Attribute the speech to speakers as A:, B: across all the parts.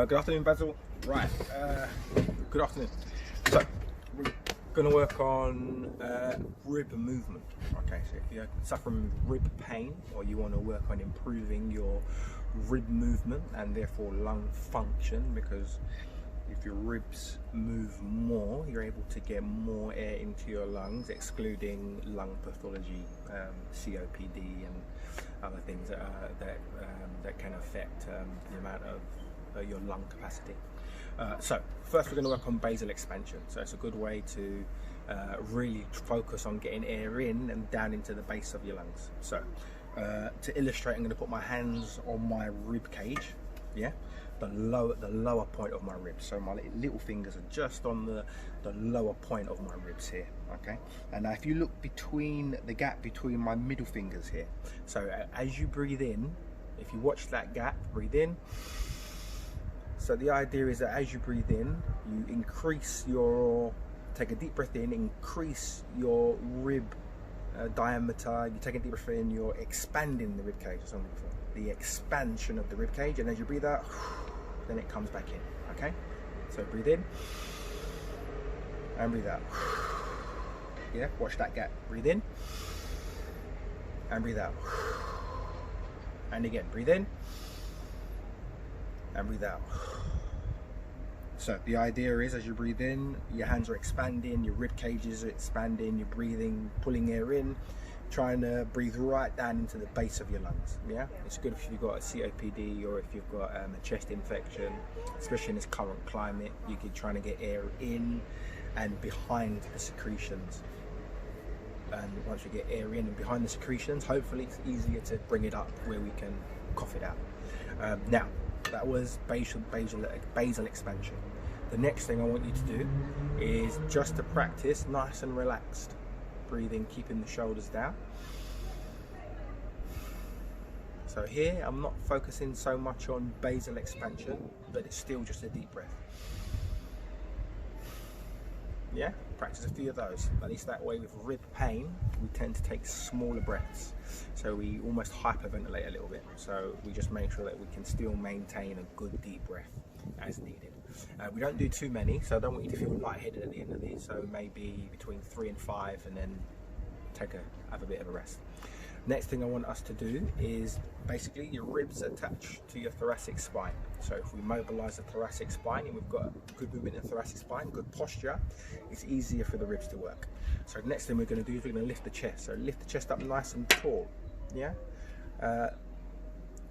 A: Good afternoon, Basil. Right, good afternoon. So, we're going to work on rib movement. Okay, so if you're suffering rib pain or you want to work on improving your rib movement and therefore lung function, because if your ribs move more, you're able to get more air into your lungs, excluding lung pathology, COPD and other things that can affect the amount of your lung capacity. So first we're going to work on basal expansion. So it's a good way to really focus on getting air in and down into the base of your lungs. So to illustrate, I'm going to put my hands on my rib cage, yeah, the lower point of my ribs. So my little fingers are just on the lower point of my ribs here, okay? And now if you look between the gap between my middle fingers here, so as you breathe in, if you watch that gap, breathe in. So the idea is that as you breathe in, you increase take a deep breath in, increase your rib diameter. You take a deep breath in, you're expanding the rib cage, as I mentioned before. The expansion of the rib cage, and as you breathe out, then it comes back in, okay? So breathe in, and breathe out. Yeah, watch that gap. Breathe in, and breathe out. And again, breathe in, and breathe out. So the idea is, as you breathe in, your hands are expanding, your rib cages are expanding, you're breathing, pulling air in, trying to breathe right down into the base of your lungs. Yeah, it's good if you've got a COPD or if you've got a chest infection, especially in this current climate. You keep trying to get air in and behind the secretions. And once you get air in and behind the secretions, hopefully it's easier to bring it up where we can cough it out. Now, that was basal expansion. The next thing I want you to do is just to practice nice and relaxed breathing, keeping the shoulders down. So here I'm not focusing so much on basal expansion, but it's still just a deep breath. Yeah, practice a few of those. At least that way with rib pain, we tend to take smaller breaths. So we almost hyperventilate a little bit. So we just make sure that we can still maintain a good deep breath as needed. We don't do too many, so I don't want you to feel lightheaded at the end of these. So maybe between 3 and 5, and then have a bit of a rest. Next thing I want us to do is basically your ribs attach to your thoracic spine. So if we mobilize the thoracic spine and we've got good movement in the thoracic spine, good posture, it's easier for the ribs to work. So the next thing we're going to do is we're going to lift the chest. So lift the chest up nice and tall, yeah?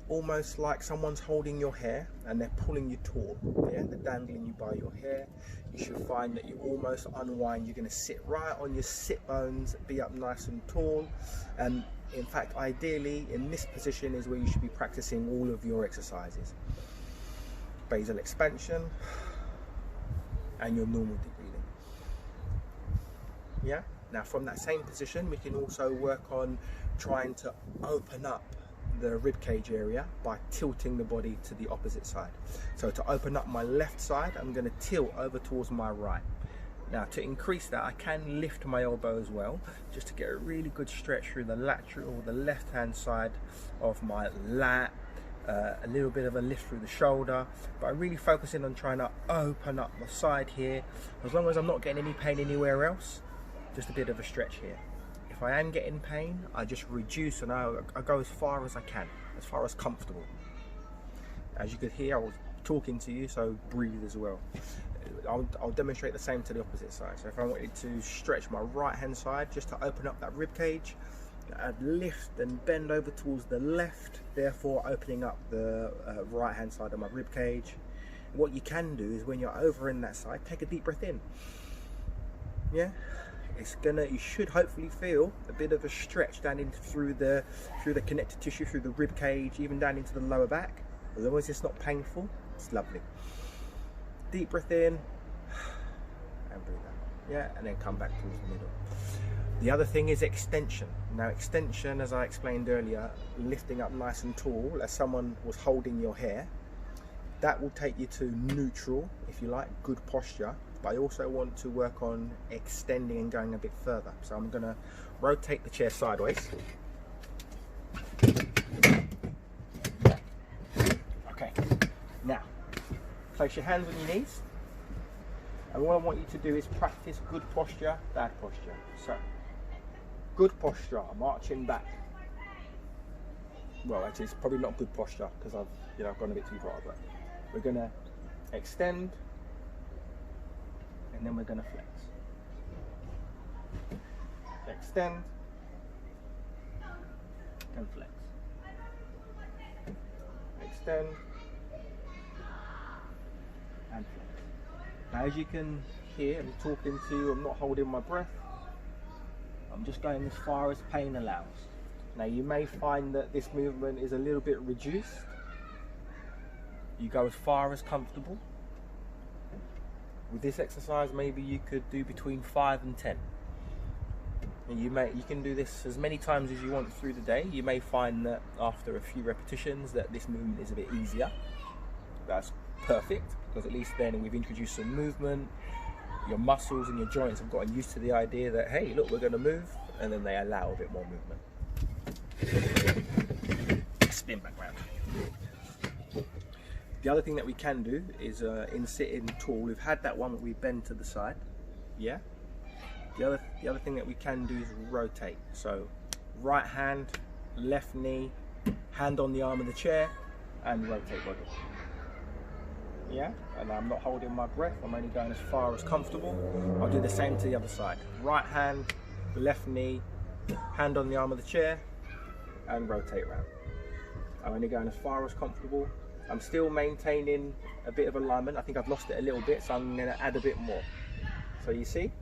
A: Almost like someone's holding your hair and they're pulling you tall, yeah? They're dangling you by your hair. You should find that you almost unwind. You're going to sit right on your sit bones, be up nice and tall. And in fact, ideally, in this position is where you should be practicing all of your exercises. Basal expansion and your normal deep breathing. Yeah? Now from that same position, we can also work on trying to open up the rib cage area by tilting the body to the opposite side. So to open up my left side, I'm going to tilt over towards my right. Now to increase that, I can lift my elbow as well, just to get a really good stretch through the lateral or the left hand side of my lat, a little bit of a lift through the shoulder, but I'm really focusing on trying to open up the side here. As long as I'm not getting any pain anywhere else, just a bit of a stretch here. If I am getting pain, I just reduce and I go as far as I can, as far as comfortable. As you could hear, I was talking to you, so breathe as well. I'll demonstrate the same to the opposite side. So if I wanted to stretch my right hand side just to open up that rib cage, I'd lift and bend over towards the left, therefore opening up the right hand side of my rib cage. What you can do is when you're over in that side, take a deep breath in. Yeah, you should hopefully feel a bit of a stretch down in through the connective tissue, through the rib cage, even down into the lower back. As long as it's not painful, it's lovely. Deep breath in and breathe out. Yeah, and then come back towards the middle. The other thing is extension. Now extension, as I explained earlier, lifting up nice and tall as someone was holding your hair, that will take you to neutral, if you like, good posture. But I also want to work on extending and going a bit further. So I'm going to rotate the chair sideways. Okay, now Place your hands on your knees. And what I want you to do is practice good posture, bad posture. So, good posture, I'm arching back. Well, actually, it's probably not good posture because I've gone a bit too far. But we're gonna extend, and then we're gonna flex. Extend and flex. Extend and flex. Now, as you can hear, I'm talking to you, I'm not holding my breath. I'm just going as far as pain allows. Now, you may find that this movement is a little bit reduced. You go as far as comfortable. With this exercise, maybe you could do between 5 and 10. And you can do this as many times as you want through the day. You may find that after a few repetitions that this movement is a bit easier. That's perfect, because at least then we've introduced some movement. Your muscles and your joints have gotten used to the idea that, hey, look, we're going to move, and then they allow a bit more movement. Spin back round. The other thing that we can do is in sitting tall, we've had that one that we bend to the side. Yeah. The other thing that we can do is rotate. So right hand, left knee, hand on the arm of the chair, and rotate body. Yeah, and I'm not holding my breath, I'm only going as far as comfortable. I'll do the same to the other side. Right hand, left knee, hand on the arm of the chair, and rotate around. I'm only going as far as comfortable. I'm still maintaining a bit of alignment. I think I've lost it a little bit, so I'm going to add a bit more. So you see,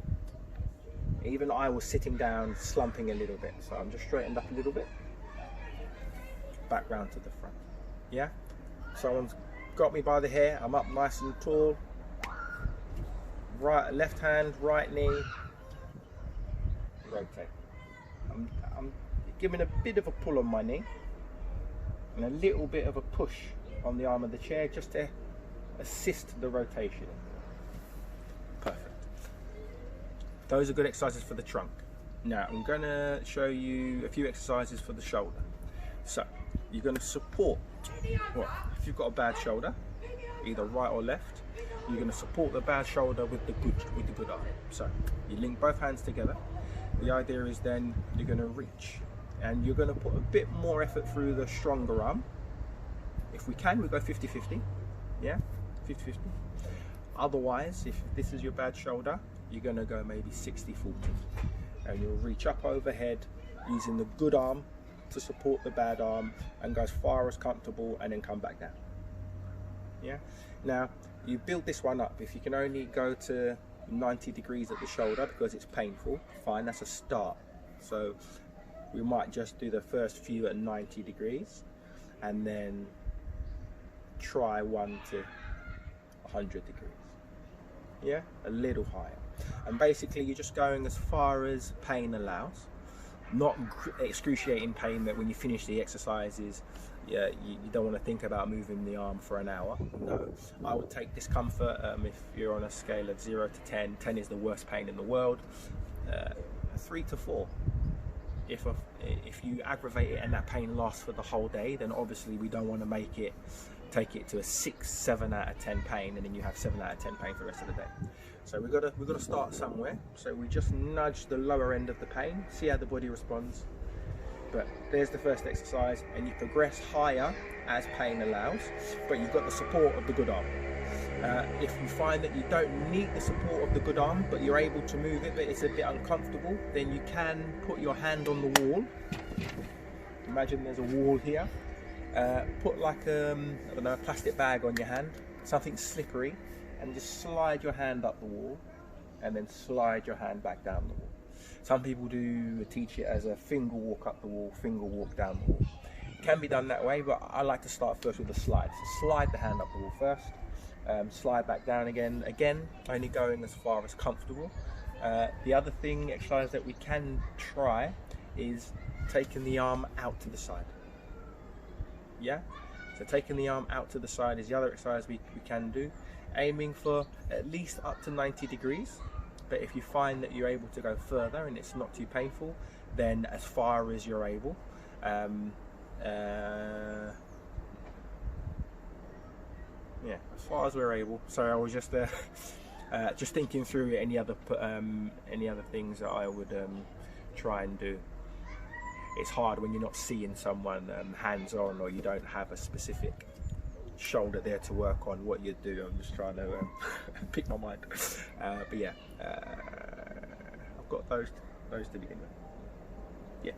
A: even I was sitting down, slumping a little bit. So I'm just straightened up a little bit. Back round to the front. Yeah? Someone's got me by the hair. I'm up nice and tall. Right, left hand, right knee. Rotate. I'm giving a bit of a pull on my knee. And a little bit of a push on the arm of the chair just to assist the rotation. Perfect. Those are good exercises for the trunk. Now I'm going to show you a few exercises for the shoulder. So you're going to support, well, if you've got a bad shoulder, either right or left, you're going to support the bad shoulder with the good arm. So you link both hands together. The idea is then you're going to reach, and you're going to put a bit more effort through the stronger arm. If we can, we go 50-50. Yeah, 50-50. Otherwise, if this is your bad shoulder, you're going to go maybe 60-40. And you'll reach up overhead using the good arm to support the bad arm and go as far as comfortable, and then come back down. Yeah. Now, you build this one up. If you can only go to 90 degrees at the shoulder because it's painful, fine, that's a start. So we might just do the first few at 90 degrees and then try 1 to 100 degrees. Yeah, a little higher. And basically you're just going as far as pain allows. Not excruciating pain that when you finish the exercises, yeah, you don't want to think about moving the arm for an hour. No, I would take discomfort. If you're on a scale of 0 to 10, 10 is the worst pain in the world. 3 to 4. If you aggravate it and that pain lasts for the whole day, then obviously we don't want to take it to a 6, 7 out of 10 pain, and then you have 7 out of 10 pain for the rest of the day. So we've got to start somewhere. So we just nudge the lower end of the pain, see how the body responds. But there's the first exercise, and you progress higher as pain allows, but you've got the support of the good arm. If you find that you don't need the support of the good arm, but you're able to move it, but it's a bit uncomfortable, then you can put your hand on the wall. Imagine there's a wall here. Put like I don't know, a plastic bag on your hand, something slippery, and just slide your hand up the wall, and then slide your hand back down the wall. Some people teach it as a finger walk up the wall, finger walk down the wall. It can be done that way, but I like to start first with a slide. So slide the hand up the wall first, slide back down again, only going as far as comfortable. The other exercise that we can try is taking the arm out to the side. Yeah, so taking the arm out to the side is the other exercise we can do, aiming for at least up to 90 degrees. But if you find that you're able to go further and it's not too painful, then as far as you're able. yeah, as far as we're able. So I was just just thinking through any other things that I would try and do. It's hard when you're not seeing someone hands-on, or you don't have a specific shoulder there to work on what you do. I'm just trying to pick my mind. But yeah, I've got those to begin with. Yeah.